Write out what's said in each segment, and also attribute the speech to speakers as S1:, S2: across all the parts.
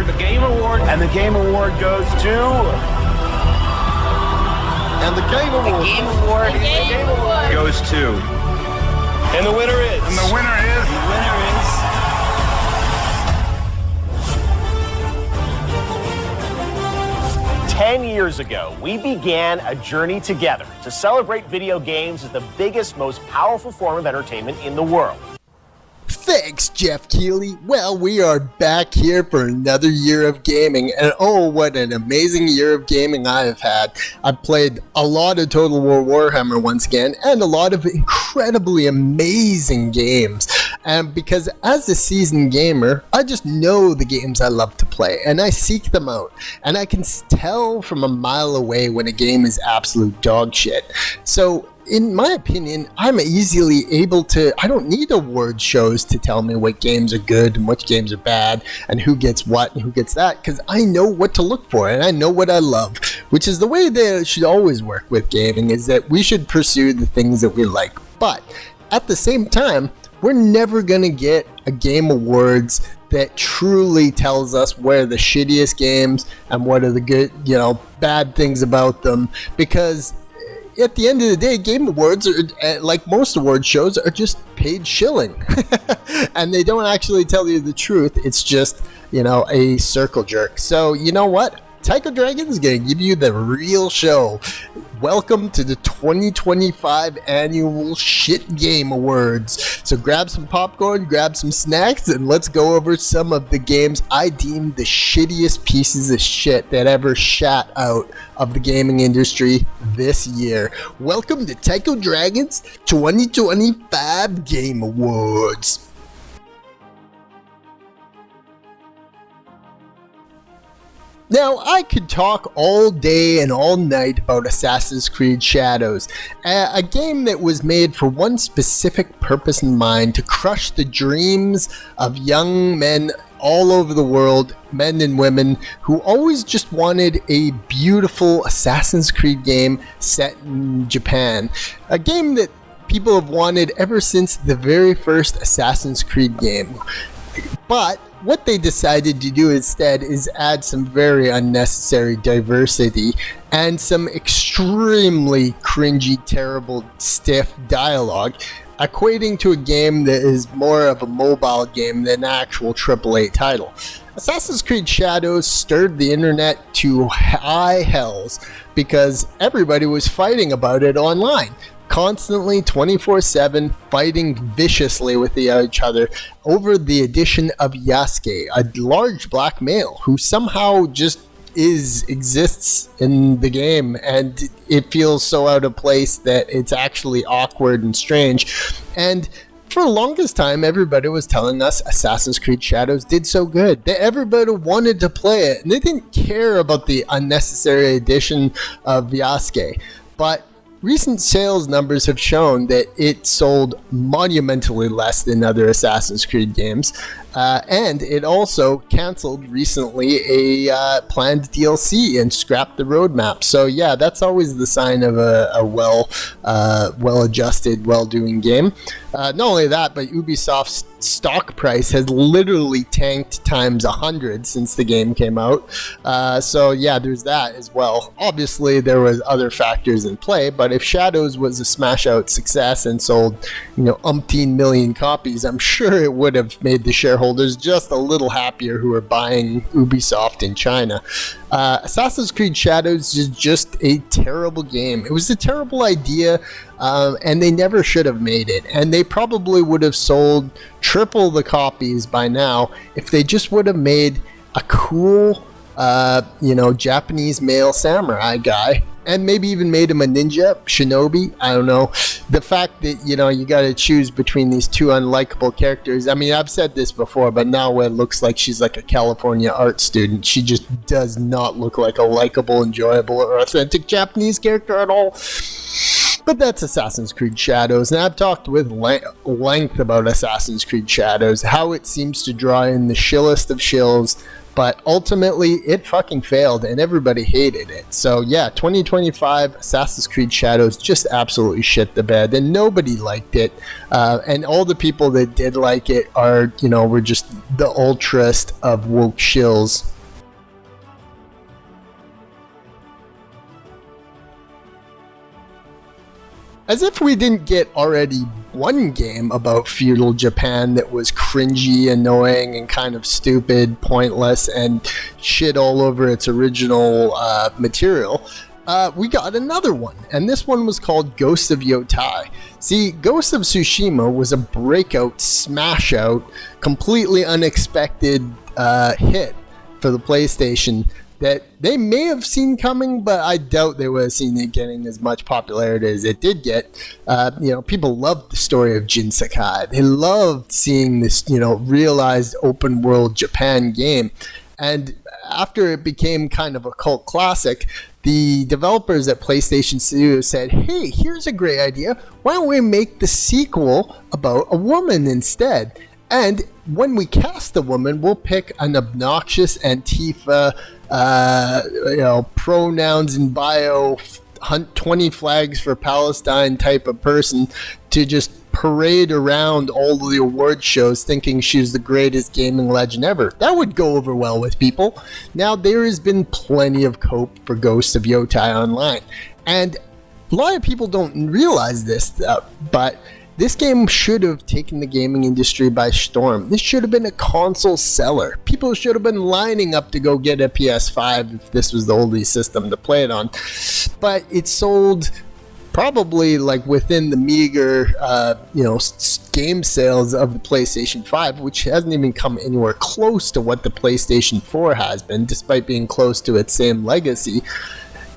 S1: Award. The Game Award.
S2: And the Game Award goes to... And the Game Award.
S1: The Game Award.
S3: The Game Award
S2: goes to...
S1: And the winner is...
S2: And the winner is...
S1: The winner is...
S4: 10 years ago, we began a journey together to celebrate video games as the biggest, most powerful form of entertainment in the world.
S5: Thanks, Jeff Keighley. Well, we are back here for another year of gaming, and oh, what an amazing year of gaming I have had. I've played a lot of Total War Warhammer once again, and a lot of incredibly amazing games. And because as a seasoned gamer, I just know the games I love to play, and I seek them out. And I can tell from a mile away when a game is absolute dog shit. So, in my opinion, I'm easily able to, I don't need award shows to tell me what games are good and which games are bad and who gets what and who gets that, because I know what to look for and I know what I love, which is the way that it should always work with gaming, is that we should pursue the things that we like. But at the same time, we're never going to get a Game Awards that truly tells us what are the shittiest games and what are the good, bad things about them, because at the end of the day, Game Awards, are, like most award shows, are just paid shilling. And they don't actually tell you the truth. It's just, a circle jerk. So, you know what? Tychodragon is going to give you the real show. Welcome to the 2025 annual Shit Game Awards. So grab some popcorn, grab some snacks, and let's go over some of the games I deem the shittiest pieces of shit that ever shat out of the gaming industry this year. Welcome to Tychodragon's 2025 Game Awards. Now, I could talk all day and all night about Assassin's Creed Shadows, a game that was made for one specific purpose in mind: to crush the dreams of young men all over the world, men and women, who always just wanted a beautiful Assassin's Creed game set in Japan. A game that people have wanted ever since the very first Assassin's Creed game. But what they decided to do instead is add some very unnecessary diversity and some extremely cringy, terrible, stiff dialogue, equating to a game that is more of a mobile game than an actual AAA title. Assassin's Creed Shadows stirred the internet to high hells because everybody was fighting about it online. Constantly 24/7 fighting viciously with each other over the addition of Yasuke, a large black male who somehow just exists in the game, and it feels so out of place that it's actually awkward and strange. And for the longest time, everybody was telling us Assassin's Creed Shadows did so good that everybody wanted to play it, and they didn't care about the unnecessary addition of Yasuke. But recent sales numbers have shown that it sold monumentally less than other Assassin's Creed games, and it also canceled recently a planned DLC and scrapped the roadmap. So yeah, that's always the sign of a well-adjusted, well-doing game. Not only that, but Ubisoft's stock price has literally tanked times 100 since the game came out. So yeah, there's that as well. Obviously, there was other factors in play, but if Shadows was a smash-out success and sold, umpteen million copies, I'm sure it would have made the shareholders just a little happier who are buying Ubisoft in China. Assassin's Creed Shadows is just a terrible game. It was a terrible idea, and they never should have made it. And they probably would have sold triple the copies by now if they just would have made a cool, Japanese male samurai guy. And maybe even made him a ninja, shinobi, I don't know. The fact that, you gotta choose between these two unlikable characters. I mean, I've said this before, but now it looks like she's like a California art student. She just does not look like a likable, enjoyable, or authentic Japanese character at all. But that's Assassin's Creed Shadows, and I've talked with length about Assassin's Creed Shadows, how it seems to draw in the shillest of shills, but ultimately it fucking failed and everybody hated it. So yeah, 2025 Assassin's Creed Shadows just absolutely shit the bed and nobody liked it. And all the people that did like it are, were just the ultraest of woke shills. As if we didn't get already one game about feudal Japan that was cringy, annoying, and kind of stupid, pointless, and shit all over its original material. We got another one, and this one was called Ghosts of Yotai. See, Ghosts of Tsushima was a breakout, smash-out, completely unexpected hit for the PlayStation that they may have seen coming, but I doubt they would have seen it getting as much popularity as it did get. People loved the story of Jin Sakai. They loved seeing this, realized open world Japan game. And after it became kind of a cult classic, the developers at PlayStation Studios said, hey, here's a great idea. Why don't we make the sequel about a woman instead? And when we cast the woman, we'll pick an obnoxious Antifa, pronouns in bio, hunt 20 flags for Palestine type of person to just parade around all of the award shows thinking she's the greatest gaming legend ever. That would go over well with people. Now, there has been plenty of cope for Ghosts of Yotai Online. And a lot of people don't realize this, but this game should have taken the gaming industry by storm. This should have been a console seller. People should have been lining up to go get a PS5 if this was the only system to play it on. But it sold probably like within the meager, game sales of the PlayStation 5, which hasn't even come anywhere close to what the PlayStation 4 has been, despite being close to its same legacy.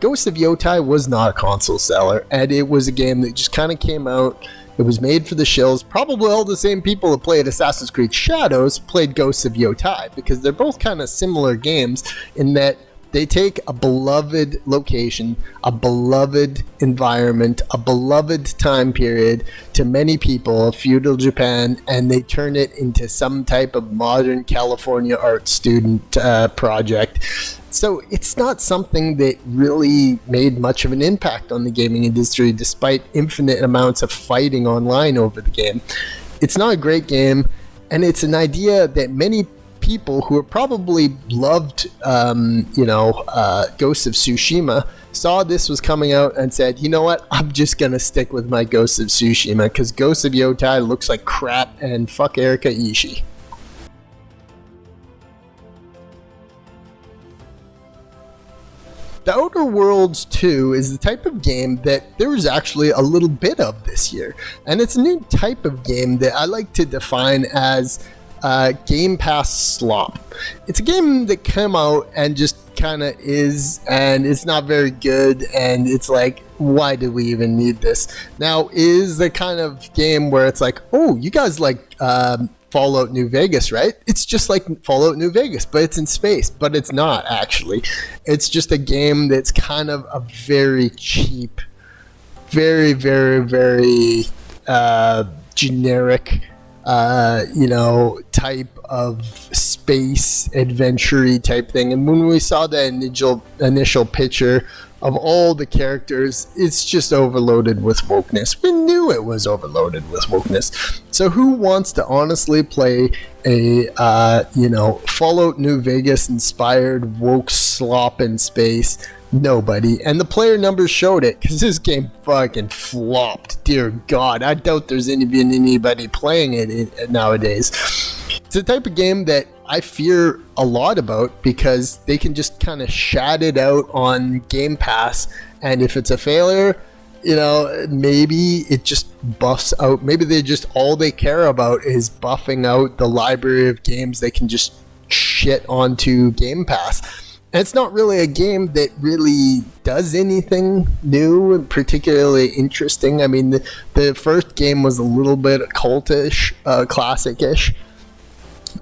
S5: Ghosts of Yotai was not a console seller, and it was a game that just kind of came out. It was made for the shills. Probably all the same people that played Assassin's Creed Shadows played Ghosts of Yotai, because they're both kind of similar games in that they take a beloved location, a beloved environment, a beloved time period to many people, feudal Japan, and they turn it into some type of modern California art student project. So it's not something that really made much of an impact on the gaming industry, despite infinite amounts of fighting online over the game. It's not a great game, and it's an idea that many people who have probably loved, Ghosts of Tsushima saw this was coming out and said, you know what, I'm just going to stick with my Ghosts of Tsushima because Ghosts of Yotai looks like crap and fuck Erika Ishii. The Outer Worlds 2 is the type of game that there was actually a little bit of this year. And it's a new type of game that I like to define as Game Pass slop. It's a game that came out and just kind of is, and it's not very good, and it's like, why do we even need this? Now, is the kind of game where it's like, oh, you guys like Fallout New Vegas, right? It's just like Fallout New Vegas, but it's in space. But it's not, actually. It's just a game that's kind of a very cheap, very, very, very generic, type of space adventure-y type thing. And when we saw the initial picture of all the characters, it's just overloaded with wokeness. We knew it was overloaded with wokeness. So who wants to honestly play a, Fallout New Vegas inspired woke slop in space? Nobody. And the player numbers showed it, because this game fucking flopped. Dear God, I doubt there's even anybody playing it nowadays. It's the type of game that I fear a lot about, because they can just kind of shout it out on Game Pass, and if it's a failure, maybe it just buffs out. Maybe all they care about is buffing out the library of games they can just shit onto Game Pass. And it's not really a game that really does anything new and particularly interesting. I mean, the first game was a little bit cultish, classic-ish.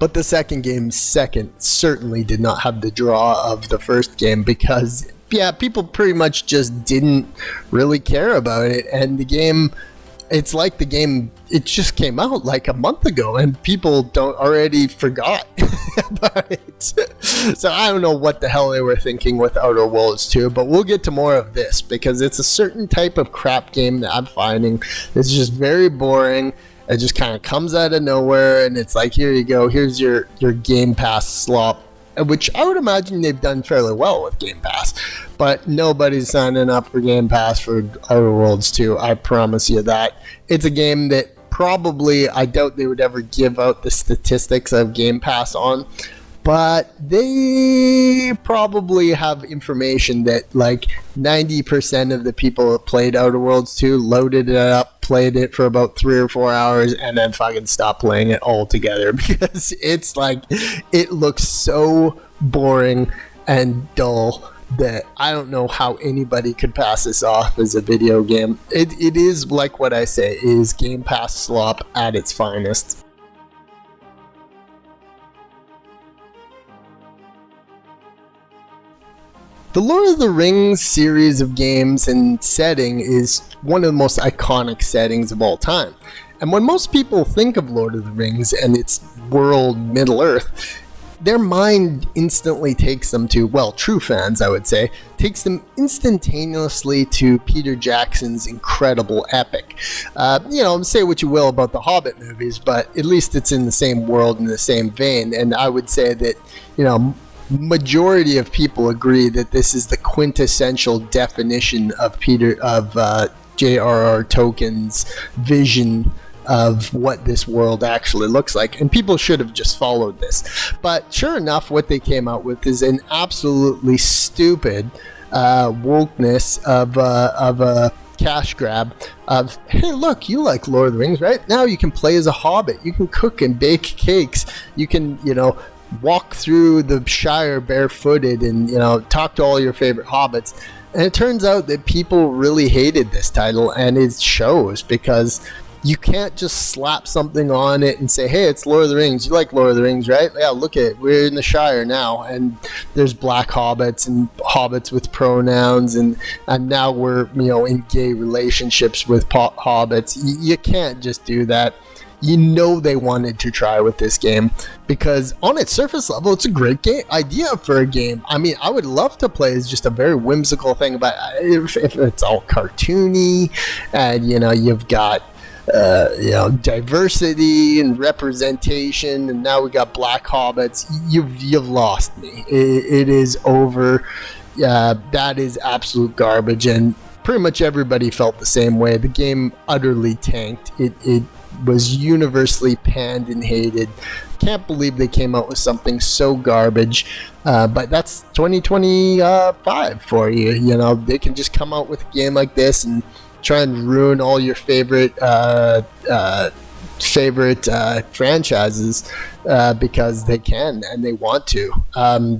S5: But the second game, certainly did not have the draw of the first game, because, people pretty much just didn't really care about it. And the game, it's like the game, it just came out like a month ago, and people already forgot about it. So I don't know what the hell they were thinking with Outer Worlds 2, but we'll get to more of this, because it's a certain type of crap game that I'm finding. It's just very boring. It just kind of comes out of nowhere, and it's like, here you go, here's your Game Pass slop, which I would imagine they've done fairly well with Game Pass. but nobody's signing up for Game Pass for Outer Worlds 2. I promise you that. It's a game that probably, I doubt they would ever give out the statistics of Game Pass on, but they probably have information that like 90% of the people that played Outer Worlds 2 loaded it up, played it for about 3 or 4 hours, and then fucking stopped playing it altogether because it's like, it looks so boring and dull that I don't know how anybody could pass this off as a video game. It is like what I say, is Game Pass slop at its finest. The Lord of the Rings series of games and setting is one of the most iconic settings of all time. And when most people think of Lord of the Rings and its world, Middle-earth, their mind instantly takes them to, well, true fans, I would say, takes them instantaneously to Peter Jackson's incredible epic. Say what you will about the Hobbit movies, but at least it's in the same world, in the same vein, and I would say that, majority of people agree that this is the quintessential definition of J.R.R. Tolkien's vision of what this world actually looks like, and people should have just followed this. But sure enough, what they came out with is an absolutely stupid wokeness of a cash grab of, hey, look, you like Lord of the Rings, right? Now you can play as a hobbit, you can cook and bake cakes, you can walk through the Shire barefooted and talk to all your favorite hobbits. And it turns out that people really hated this title, and it shows, because you can't just slap something on it and say, hey, it's Lord of the Rings. You like Lord of the Rings, right? Yeah, look at it. We're in the Shire now, and there's black hobbits and hobbits with pronouns, and now we're, in gay relationships with hobbits. You can't just do that. They wanted to try with this game, because on its surface level, it's a great idea for a game. I mean, I would love to play as just a very whimsical thing, but if it's all cartoony, and, you've got diversity and representation, and now we got black hobbits, you've lost me. It is over. That is absolute garbage, and pretty much everybody felt the same way. The game utterly tanked. It was universally panned and hated. Can't believe they came out with something so garbage, but that's 2025 for you. They can just come out with a game like this and try and ruin all your favorite franchises because they can and they want to.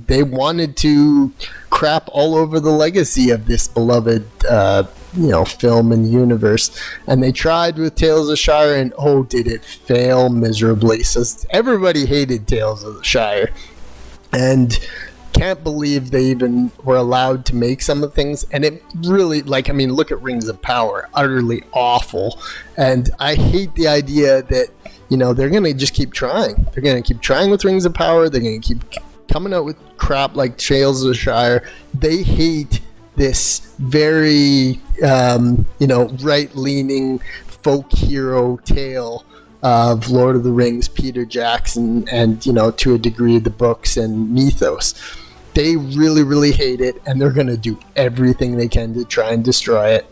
S5: They wanted to crap all over the legacy of this beloved film and universe, and they tried with Tales of the Shire, and did it fail miserably. So everybody hated Tales of the Shire, and can't believe they even were allowed to make some of the things. And it really, look at Rings of Power, utterly awful. And I hate the idea that they're gonna just keep trying. They're gonna keep trying with Rings of Power. They're gonna keep coming out with crap like Tales of the Shire. They hate this very right-leaning folk hero tale of Lord of the Rings, Peter Jackson, and to a degree the books and mythos. They really, really hate it, and they're going to do everything they can to try and destroy it.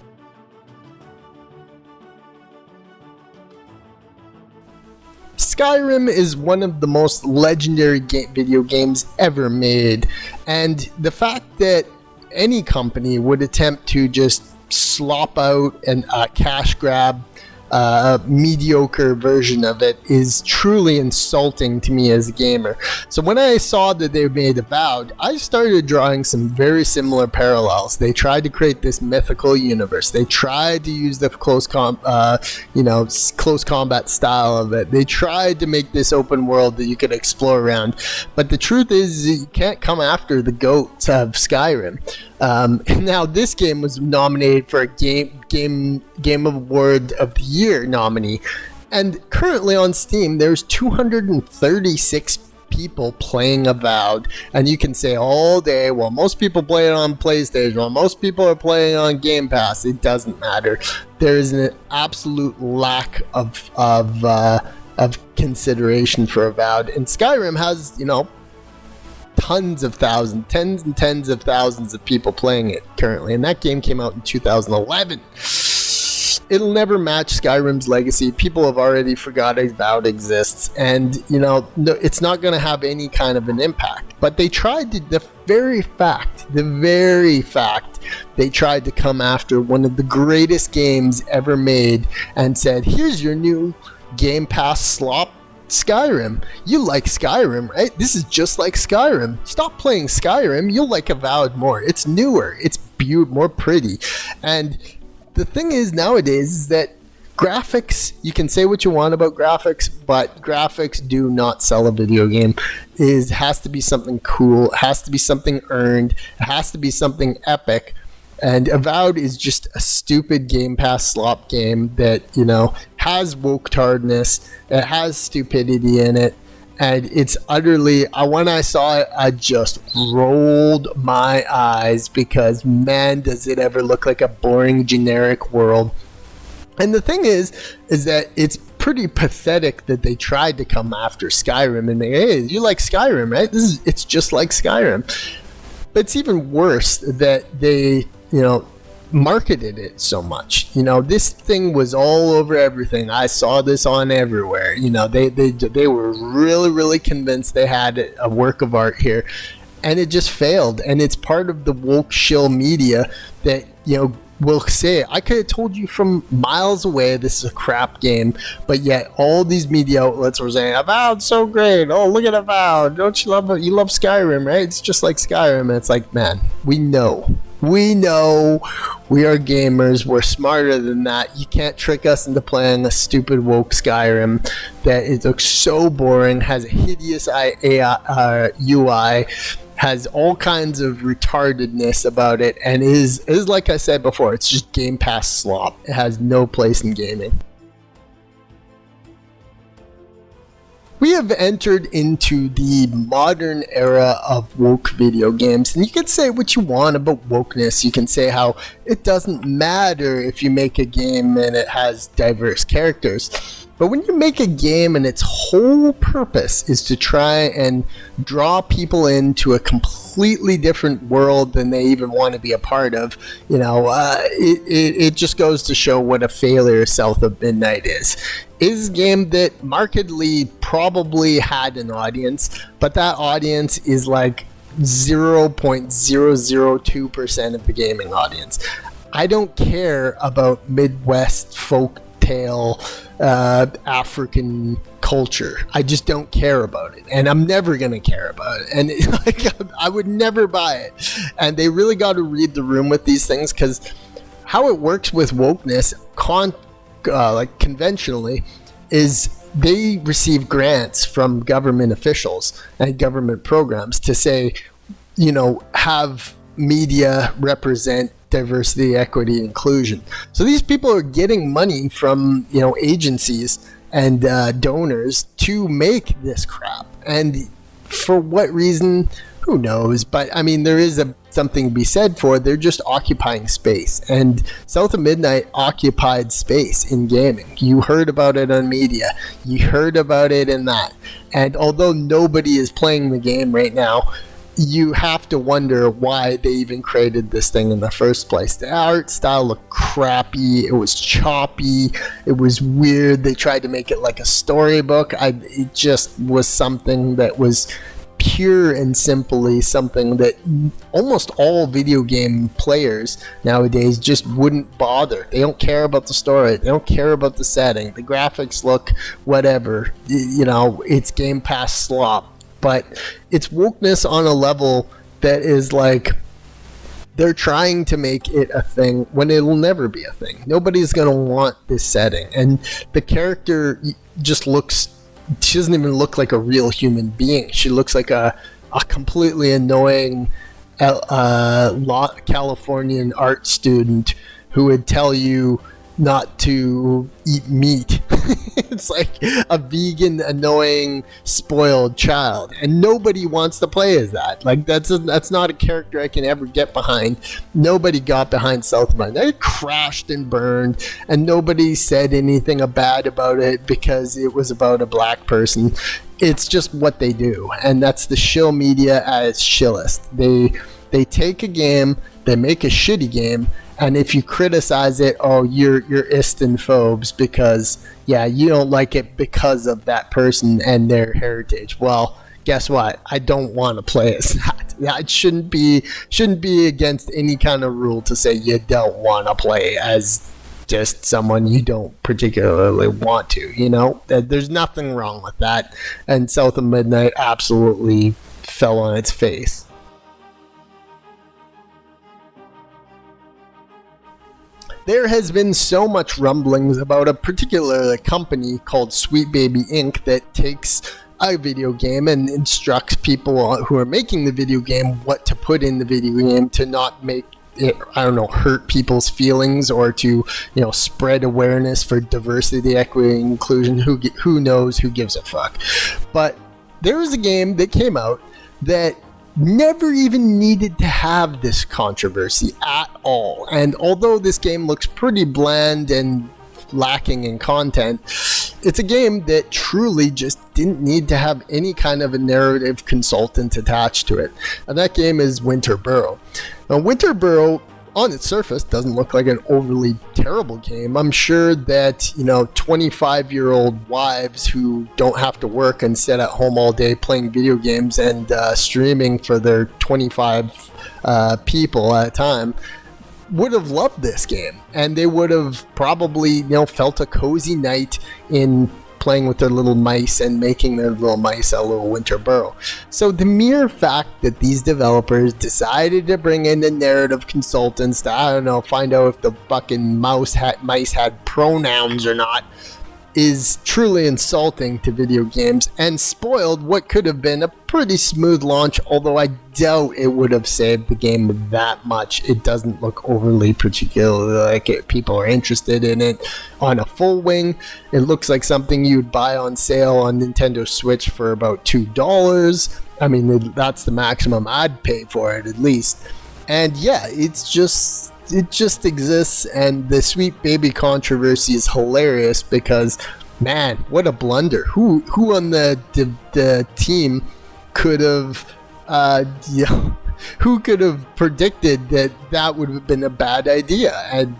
S5: Skyrim is one of the most legendary video games ever made, and the fact that any company would attempt to just slop out a cash grab, mediocre version of it is truly insulting to me as a gamer. So when I saw that they made Avowed, I started drawing some very similar parallels. They tried to create this mythical universe. They tried to use the close combat style of it. They tried to make this open world that you could explore around. But the truth is, you can't come after the goats of Skyrim. Now this game was nominated for a Game Award of the Year nominee, and currently on Steam there's 236 people playing Avowed, and you can say all day, well, most people play it on PlayStation, well, most people are playing on Game Pass. It doesn't matter. There is an absolute lack of tons of thousands, tens and tens of thousands of people playing it currently. And that game came out in 2011. It'll never match Skyrim's legacy. People have already forgot Avowed exists, and no, it's not going to have any kind of an impact. But they tried to, the very fact they tried to come after one of the greatest games ever made and said, here's your new Game Pass slop, Skyrim. You like Skyrim, right? This is just like Skyrim. Stop playing Skyrim. You'll like Avowed more. It's newer. It's more pretty. And the thing is nowadays is that graphics, you can say what you want about graphics, but graphics do not sell a video game. It has to be something cool. It has to be something earned. It has to be something epic. And Avowed is just a stupid Game Pass slop game that, has woke-tardness. It has stupidity in it. And it's utterly, when I saw it, I just rolled my eyes because, man, does it ever look like a boring, generic world. And the thing is that it's pretty pathetic that they tried to come after Skyrim and make, hey, you like Skyrim, right? It's just like Skyrim. But it's even worse that they, marketed it so much. This thing was all over everything. I saw this on everywhere. They were really, really convinced they had a work of art here, and it just failed. And it's part of the woke shill media that will say, I could have told you from miles away this is a crap game, but yet all these media outlets were saying Avowed's so great. Oh, look at Avowed. Don't you love it? You love Skyrim, right? It's just like Skyrim. And it's like, man, we know. We are gamers. We're smarter than that. You can't trick us into playing a stupid woke Skyrim that it looks so boring, has a hideous UI, has all kinds of retardedness about it, and is like I said before, it's just Game Pass slop. It has no place in gaming. We have entered into the modern era of woke video games, and you can say what you want about wokeness. You can say how it doesn't matter if you make a game and it has diverse characters. But when you make a game and its whole purpose is to try and draw people into a completely different world than they even want to be a part of, it just goes to show what a failure South of Midnight is. It is a game that markedly probably had an audience, but that audience is like 0.002% of the gaming audience. I don't care about Midwest folk tale African culture. I just don't care about it, and I'm never gonna care about it, and I would never buy it. And they really got to read the room with these things, because how it works with wokeness conventionally is they receive grants from government officials and government programs to say, have media represent diversity, equity, inclusion. So these people are getting money from agencies and donors to make this crap, and for what reason, who knows? But I mean, there is something to be said for they're just occupying space, and South of Midnight occupied space in gaming. You heard about it on media, you heard about it in that, and although nobody is playing the game right now, you have to wonder why they even created this thing in the first place. The art style looked crappy, it was choppy, it was weird. They tried to make it like a storybook. It just was something that was pure and simply something that almost all video game players nowadays just wouldn't bother. They don't care about the story, they don't care about the setting, the graphics look whatever, it's Game Pass slop. But it's wokeness on a level that is like, they're trying to make it a thing when it'll never be a thing. Nobody's going to want this setting. And the character just she doesn't even look like a real human being. She looks like a completely annoying Californian art student who would tell you not to eat meat. It's like a vegan, annoying, spoiled child, and nobody wants to play as that. Like that's not a character I can ever get behind. Nobody got behind South of Midnight. It crashed and burned, and nobody said anything bad about it because it was about a black person. it's just what they do, and that's the shill media at its shillest. They take a game, they make a shitty game, and if you criticize it, oh, you're Istanphobes because, yeah, you don't like it because of that person and their heritage. Well, guess what? I don't want to play as that. Yeah, it shouldn't be against any kind of rule to say you don't want to play as just someone you don't particularly want to. You know, there's nothing wrong with that. And South of Midnight absolutely fell on its face. There has been so much rumblings about a particular company called Sweet Baby Inc. that takes a video game and instructs people who are making the video game what to put in the video game to not make it, I don't know, hurt people's feelings or to, you know, spread awareness for diversity, equity, and inclusion. Who knows? Who gives a fuck? But there was a game that came out that never even needed to have this controversy at all. And although this game looks pretty bland and lacking in content, it's a game that truly just didn't need to have any kind of a narrative consultant attached to it. And that game is Winter Burrow. Now, Winter Burrow, on its surface, doesn't look like an overly terrible game. I'm sure that, you know, 25-year-old wives who don't have to work and sit at home all day playing video games and streaming for their 25 people at a time would have loved this game, and they would have probably, you know, felt a cozy night in playing with their little mice and making their little mice a little Winter Burrow. So the mere fact that these developers decided to bring in the narrative consultants to, I don't know, find out if the fucking mice had pronouns or not is truly insulting to video games and spoiled what could have been a pretty smooth launch, although I doubt it would have saved the game that much. It doesn't look overly particularly like it. People are interested in it on a full wing. It looks like something you'd buy on sale on Nintendo Switch for about $2. I mean, that's the maximum I'd pay for it, at least. And yeah, it just exists, and the Sweet Baby controversy is hilarious because, man, what a blunder. Who on the team could have who could have predicted that would have been a bad idea? And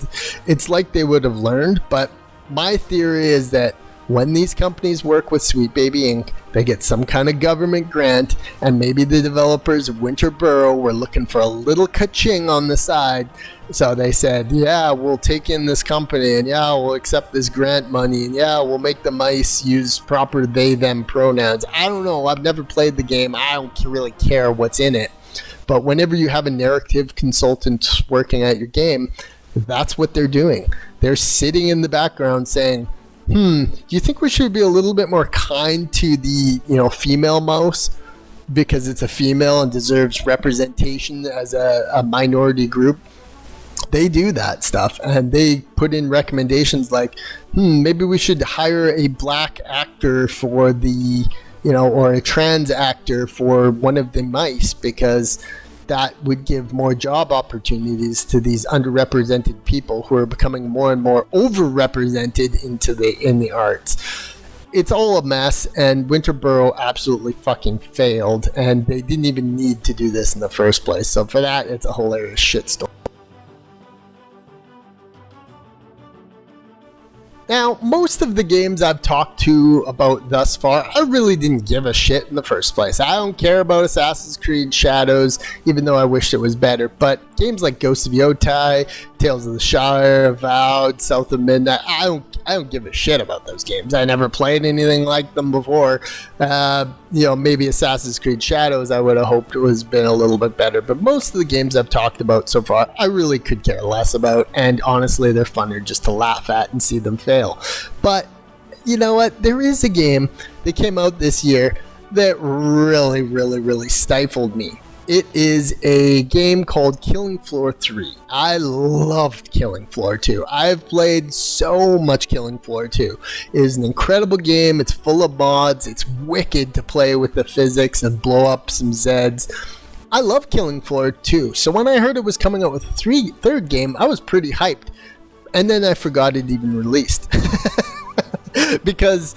S5: it's like they would have learned. But my theory is that when these companies work with Sweet Baby Inc., they get some kind of government grant, and maybe the developers of Winter Burrow were looking for a little ka-ching on the side. So they said, yeah, we'll take in this company, and yeah, we'll accept this grant money, and yeah, we'll make the mice use proper they, them pronouns. I don't know. I've never played the game. I don't really care what's in it. But whenever you have a narrative consultant working at your game, that's what they're doing. They're sitting in the background saying, do you think we should be a little bit more kind to the, you know, female mouse because it's a female and deserves representation as a minority group? They do that stuff, and they put in recommendations like, maybe we should hire a black actor for the, you know, or a trans actor for one of the mice because that would give more job opportunities to these underrepresented people who are becoming more and more overrepresented in the arts. It's all a mess, and Winter Burrow absolutely fucking failed, and they didn't even need to do this in the first place. So for that, it's a hilarious shitstorm. Now, most of the games I've talked to about thus far, I really didn't give a shit in the first place. I don't care about Assassin's Creed Shadows, even though I wished it was better. But games like Ghosts of Yotai, Tales of the Shire, Avowed, South of Midnight, I don't give a shit about those games. I never played anything like them before. You know, maybe Assassin's Creed Shadows I would have hoped it was been a little bit better. But most of the games I've talked about so far, I really could care less about. And honestly, they're funner just to laugh at and see them fail. But you know what? There is a game that came out this year that really stifled me. It is a game called Killing Floor 3. I loved Killing Floor 2. I've played so much Killing Floor 2. It is an incredible game. It's full of mods. It's wicked to play with the physics and blow up some Zeds. I love Killing Floor 2. So when I heard it was coming out with a third game, I was pretty hyped. And then I forgot it even released. Because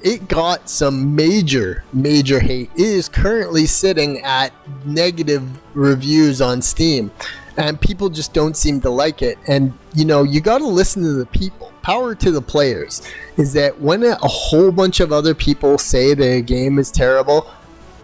S5: it got some major hate. It is currently sitting at negative reviews on Steam, and people just don't seem to like it. And you know, you got to listen to the people. Power to the players. Is that when a whole bunch of other people say the game is terrible,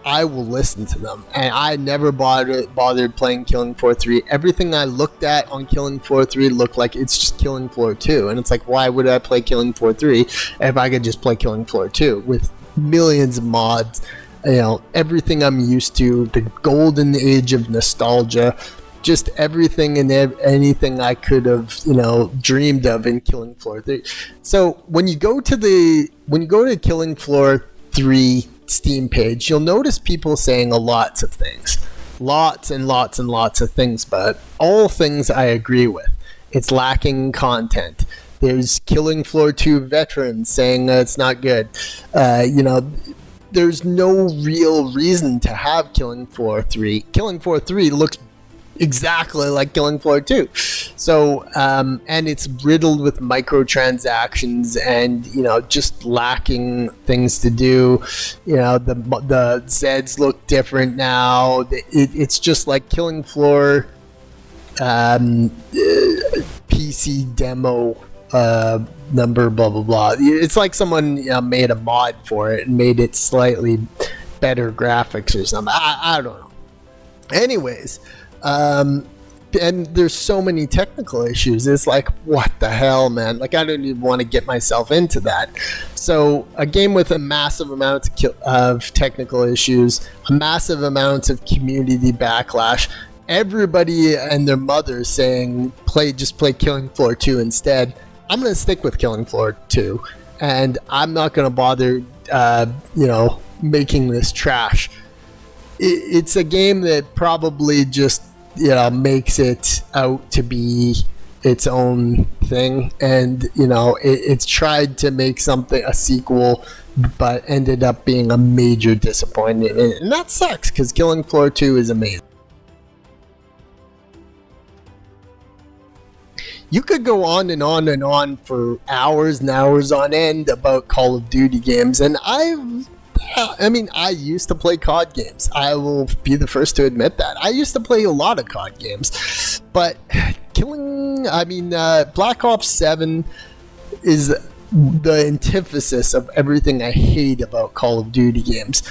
S5: I will listen to them. And I never bothered playing Killing Floor 3. Everything I looked at on Killing Floor 3 looked like it's just Killing Floor 2. And it's like, why would I play Killing Floor 3 if I could just play Killing Floor 2 with millions of mods? You know, everything I'm used to, the golden age of nostalgia, just everything and anything I could have, you know, dreamed of in Killing Floor 3. So when you go to Killing Floor 3 Steam page, you'll notice people saying lots of things, lots and lots of things, but all things I agree with. It's lacking content. There's Killing Floor 2 veterans saying it's not good. You know, there's no real reason to have Killing Floor 3. Killing Floor 3 looks exactly like Killing Floor 2. So, and it's riddled with microtransactions and, you know, just lacking things to do. You know, the Zeds look different now. It's just like Killing Floor PC demo number, blah, blah, blah. It's like someone, you know, made a mod for it and made it slightly better graphics or something. I don't know. Anyways, and there's so many technical issues. It's like, what the hell, man? Like, I don't even want to get myself into that. So a game with a massive amount of technical issues, a massive amount of community backlash, everybody and their mother saying just play Killing Floor 2 instead. I'm going to stick with Killing Floor 2, and I'm not going to bother you know, making this trash. It's a game that probably just, you know, makes it out to be its own thing, and you know, it's tried to make a sequel, but ended up being a major disappointment, and that sucks because Killing Floor 2 is amazing. You could go on and on and on for hours and hours on end about Call of Duty games, and I mean, I used to play COD games. I will be the first to admit that. I used to play a lot of COD games. But Black Ops 7 is the antithesis of everything I hate about Call of Duty games.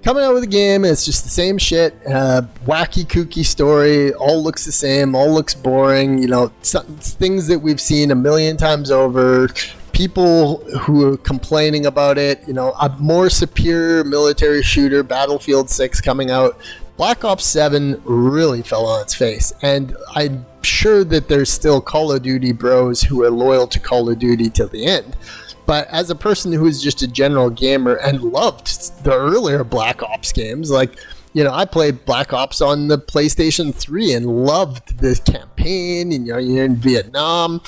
S5: Coming out with a game, it's just the same shit. Wacky, kooky story. All looks the same. All looks boring. You know, things that we've seen a million times over. People who are complaining about it, you know, a more superior military shooter, Battlefield 6 coming out. Black Ops 7 really fell on its face, and I'm sure that there's still Call of Duty bros who are loyal to Call of Duty till the end. But as a person who is just a general gamer and loved the earlier Black Ops games, like, you know, I played Black Ops on the PlayStation 3 and loved the campaign, and, you know, you're in Vietnam.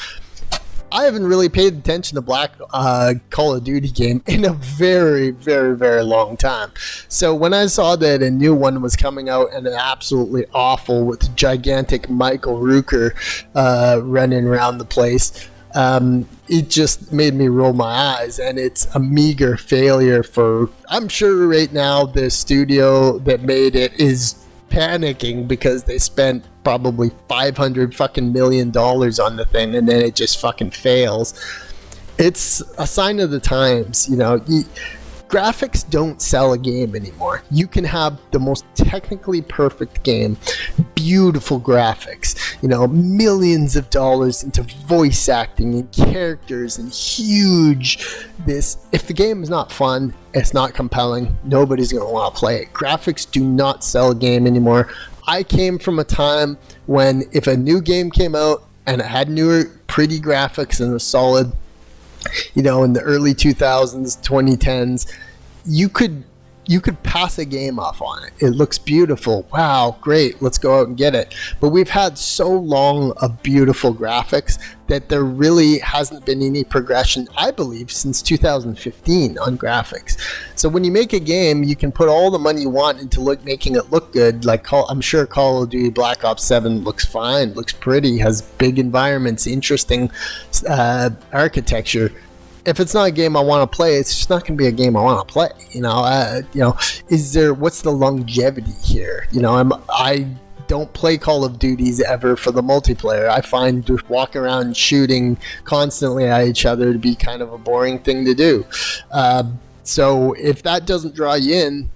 S5: I haven't really paid attention to Call of Duty game in a very, very, very long time. So when I saw that a new one was coming out and absolutely awful with gigantic Michael Rooker running around the place, it just made me roll my eyes, and it's a meager failure for, I'm sure right now the studio that made it is panicking because they spent probably $500 fucking million on the thing, and then it just fucking fails. It's a sign of the times, you know. Graphics don't sell a game anymore. You can have the most technically perfect game, beautiful graphics, you know, millions of dollars into voice acting and characters and huge this. If the game is not fun, it's not compelling, nobody's going to want to play it. Graphics do not sell a game anymore. I came from a time when if a new game came out and it had newer, pretty graphics and was solid, you know, in the early 2000s, 2010s, you could pass a game off on it. It looks beautiful. Wow, great. Let's go out and get it. But we've had so long of beautiful graphics that there really hasn't been any progression, I believe, since 2015 on graphics. So when you make a game, you can put all the money you want into making it look good. Like I'm sure Call of Duty Black Ops 7 looks fine, looks pretty, has big environments, interesting architecture. if it's not a game I want to play, it's just not going to be a game I want to play. What's the longevity here? I don't play Call of Duties ever for the multiplayer. I find just walking around shooting constantly at each other to be kind of a boring thing to do. So if that doesn't draw you in,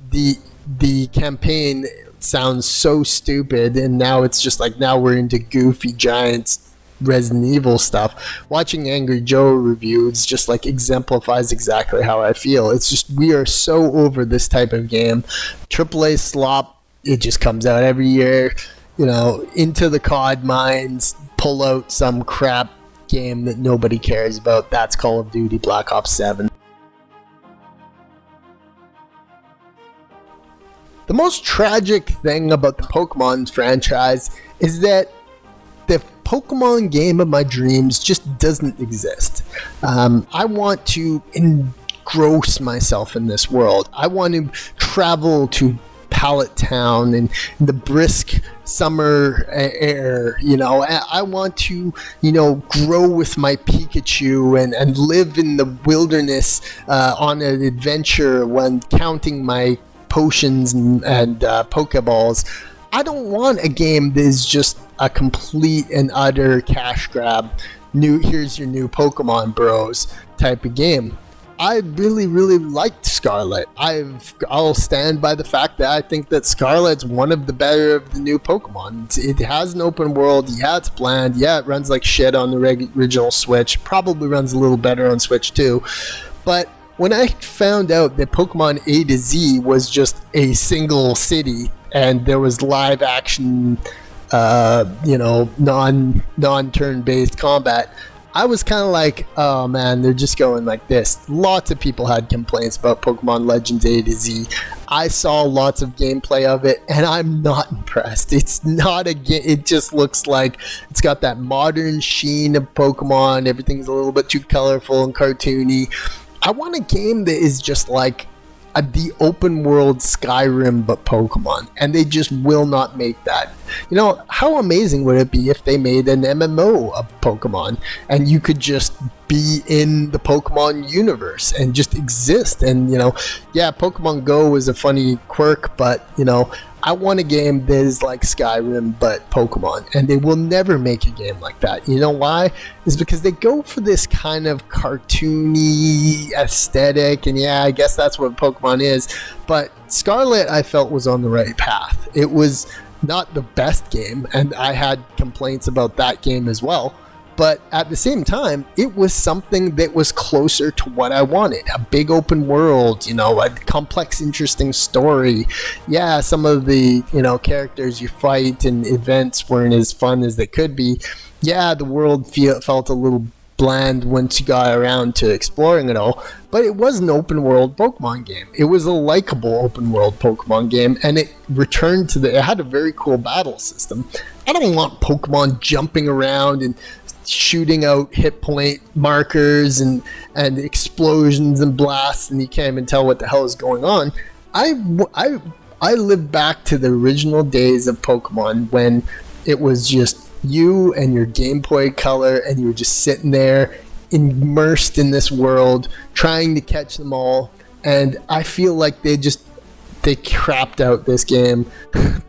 S5: the campaign sounds so stupid, and now it's just like, now we're into goofy giants Resident Evil stuff. Watching Angry Joe reviews just like exemplifies exactly how I feel. It's just, we are so over this type of game. AAA slop, it just comes out every year. Into the COD mines, pull out some crap game that nobody cares about. That's Call of Duty Black Ops 7. The most tragic thing about the Pokemon franchise is that the Pokemon game of my dreams just doesn't exist. I want to engross myself in this world. I want to travel to Pallet Town and the brisk summer air. I want to grow with my Pikachu and live in the wilderness on an adventure when counting my potions and Pokeballs. I don't want a game that is just a complete and utter cash grab, here's your new Pokemon Bros type of game. I really, really liked Scarlet. I'll stand by the fact that I think that Scarlet's one of the better of the new Pokemon. It has an open world. Yeah, it's bland. Yeah, it runs like shit on the original Switch. Probably runs a little better on Switch too. But when I found out that Pokemon A to Z was just a single city and there was live action, non-turn based combat, I was kind of like, oh man, they're just going like this. Lots of people had complaints about Pokemon Legends A to Z. I saw lots of gameplay of it, and I'm not impressed. It's not a game. It just looks like it's got that modern sheen of Pokemon. Everything's a little bit too colorful and cartoony. I want a game that is just like the open world Skyrim but Pokemon, and they just will not make that. How amazing would it be if they made an MMO of Pokemon and you could just be in the Pokemon universe and just exist? And Pokemon Go is a funny quirk, but I want a game that is like Skyrim but Pokemon, and they will never make a game like that. You know why? It's because they go for this kind of cartoony aesthetic, and yeah, I guess that's what Pokemon is. But Scarlet, I felt, was on the right path. It was not the best game, and I had complaints about that game as well. But at the same time, it was something that was closer to what I wanted. A big open world, a complex, interesting story. Yeah, some of the, characters you fight and events weren't as fun as they could be. Yeah, the world felt a little bland once you got around to exploring it all. But it was an open world Pokemon game. It was a likable open world Pokemon game, and it returned to it had a very cool battle system. I don't want Pokemon jumping around and shooting out hit point markers and explosions and blasts, and you can't even tell what the hell is going on. I live back to the original days of Pokemon when it was just you and your Game Boy Color, and you were just sitting there immersed in this world trying to catch them all. And I feel like they crapped out this game.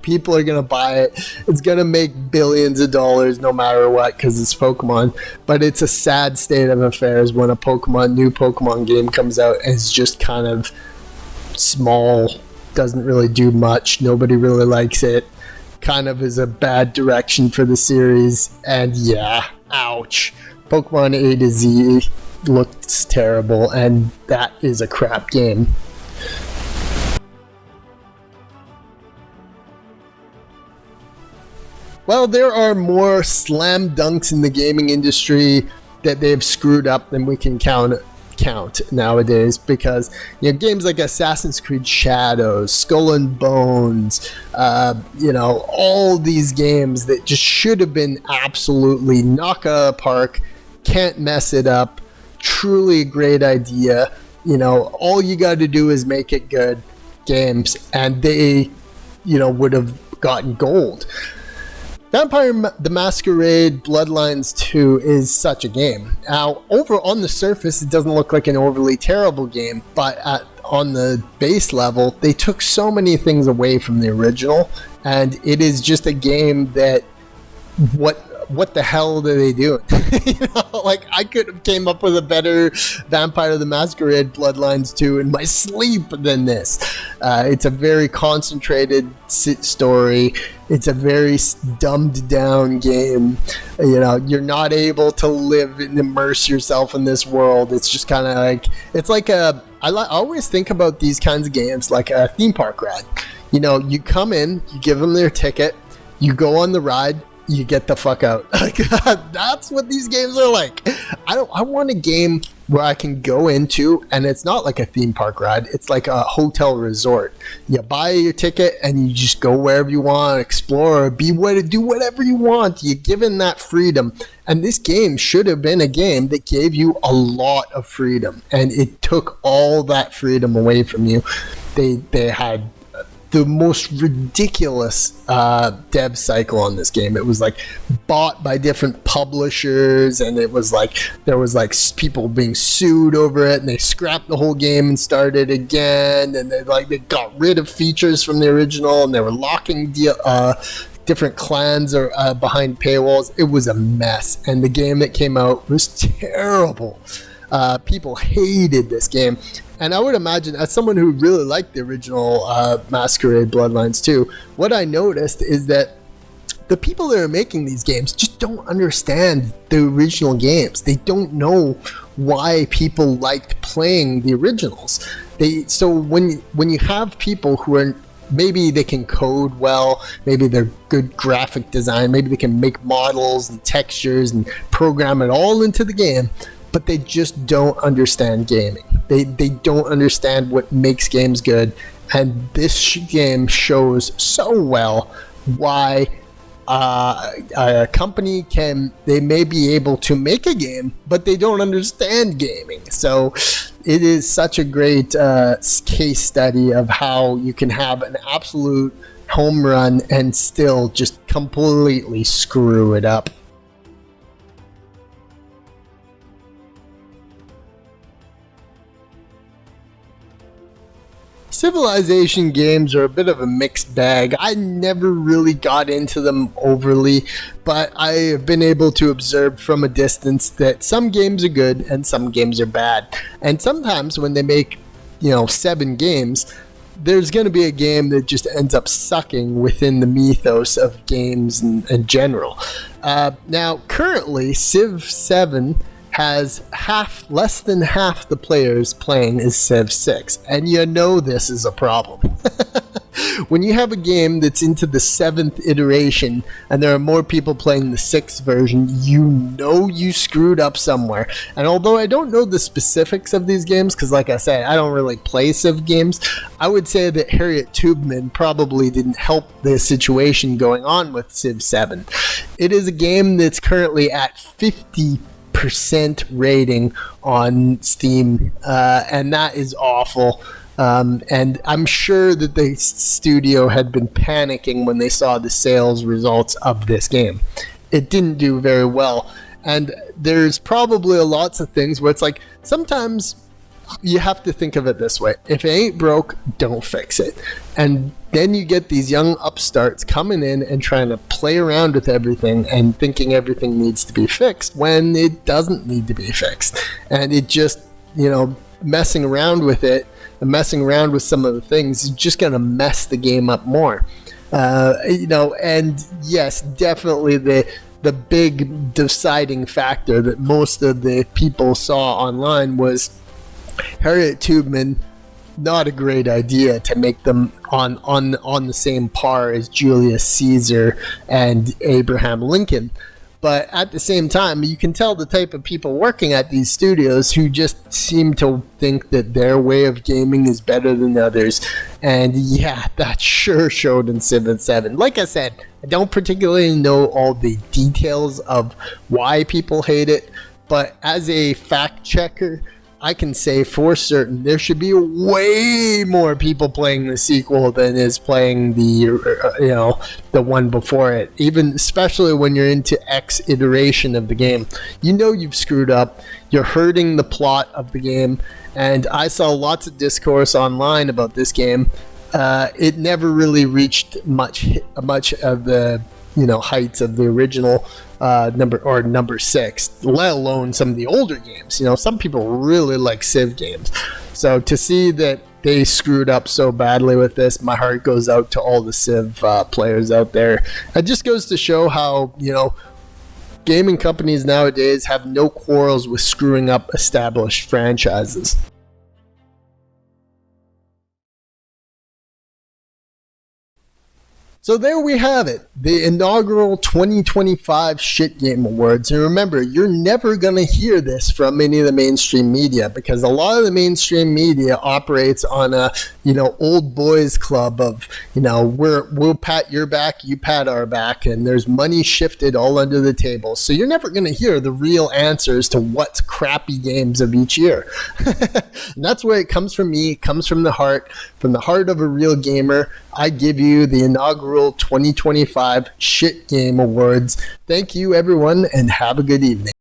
S5: People are gonna buy it. It's gonna make billions of dollars no matter what, because it's Pokemon. But it's a sad state of affairs when a new Pokemon game comes out and it's just kind of small, doesn't really do much, nobody really likes it, kind of is a bad direction for the series. And yeah, ouch. Pokemon A to Z looks terrible, and that is a crap game. Well, there are more slam dunks in the gaming industry that they've screwed up than we can count nowadays, because games like Assassin's Creed Shadows, Skull and Bones, all these games that just should have been absolutely knock out of the park, can't mess it up, truly a great idea. All you got to do is make it good games, and they would have gotten gold. the Masquerade Bloodlines 2 is such a game. Now, over on the surface, it doesn't look like an overly terrible game, but on the base level, they took so many things away from the original, and it is just a game that what the hell are they doing? Like, I could have came up with a better Vampire the Masquerade Bloodlines 2 in my sleep than this. It's a very concentrated story. It's a very dumbed down game. You're not able to live and immerse yourself in this world. It's just kind of like, it's like I always think about these kinds of games like a theme park ride. You come in, you give them their ticket, you go on the ride, you get the fuck out. Like, that's what these games are like. I want a game where I can go into, and it's not like a theme park ride. It's like a hotel resort. You buy your ticket and you just go wherever you want, explore, do whatever you want. You're given that freedom. And this game should have been a game that gave you a lot of freedom, and it took all that freedom away from you. They had the most ridiculous dev cycle on this game. It was like bought by different publishers, and it was like there was like people being sued over it, and they scrapped the whole game and started again, and they got rid of features from the original, and they were locking different clans behind paywalls. It was a mess, and the game that came out was terrible. People hated this game. And I would imagine, as someone who really liked the original Masquerade Bloodlines 2, what I noticed is that the people that are making these games just don't understand the original games. They don't know why people liked playing the originals. So when you have people who are, maybe they can code well, maybe they're good graphic design, maybe they can make models and textures and program it all into the game, but they just don't understand gaming. They don't understand what makes games good, and this game shows so well why a company they may be able to make a game, but they don't understand gaming. So it is such a great case study of how you can have an absolute home run and still just completely screw it up. Civilization games are a bit of a mixed bag. I never really got into them overly, but I have been able to observe from a distance that some games are good and some games are bad. And sometimes when they make, 7 games, there's going to be a game that just ends up sucking within the mythos of games in general. Now, currently, Civ 7 has less than half the players playing is Civ 6, and this is a problem. When you have a game that's into the 7th iteration and there are more people playing the 6th version, you screwed up somewhere. And although I don't know the specifics of these games, because like I said, I don't really play Civ games, I would say that Harriet Tubman probably didn't help the situation going on with Civ 7. It is a game that's currently at 50% rating on Steam, and that is awful. And I'm sure that the studio had been panicking when they saw the sales results of this game. It didn't do very well, and there's probably lots of things where it's like, sometimes you have to think of it this way: if it ain't broke, don't fix it. And then you get these young upstarts coming in and trying to play around with everything and thinking everything needs to be fixed when it doesn't need to be fixed. And it just, messing around with it and messing around with some of the things is just going to mess the game up more. And yes, definitely the big deciding factor that most of the people saw online was Harriet Tubman. Not a great idea to make them on the same par as Julius Caesar and Abraham Lincoln. But at the same time, you can tell the type of people working at these studios who just seem to think that their way of gaming is better than others. And yeah, that sure showed in Civ 7. Like I said, I don't particularly know all the details of why people hate it, but as a fact checker, I can say for certain there should be way more people playing the sequel than is playing the the one before it. Even especially when you're into X iteration of the game, you've screwed up. You're hurting the plot of the game, and I saw lots of discourse online about this game. It never really reached much of the heights of the original number 6, let alone some of the older games. Some people really like Civ games. So to see that they screwed up so badly with this, my heart goes out to all the Civ players out there. It just goes to show how, gaming companies nowadays have no quarrels with screwing up established franchises. So there we have it, the inaugural 2025 Shit Game Awards. And remember, you're never going to hear this from any of the mainstream media, because a lot of the mainstream media operates on a, old boys club of, we'll pat your back, you pat our back, and there's money shifted all under the table. So you're never going to hear the real answers to what's crappy games of each year. And that's where it comes from me. It comes from the heart of a real gamer. I give you the inaugural 2025 Shit Game Awards. Thank you, everyone, and have a good evening.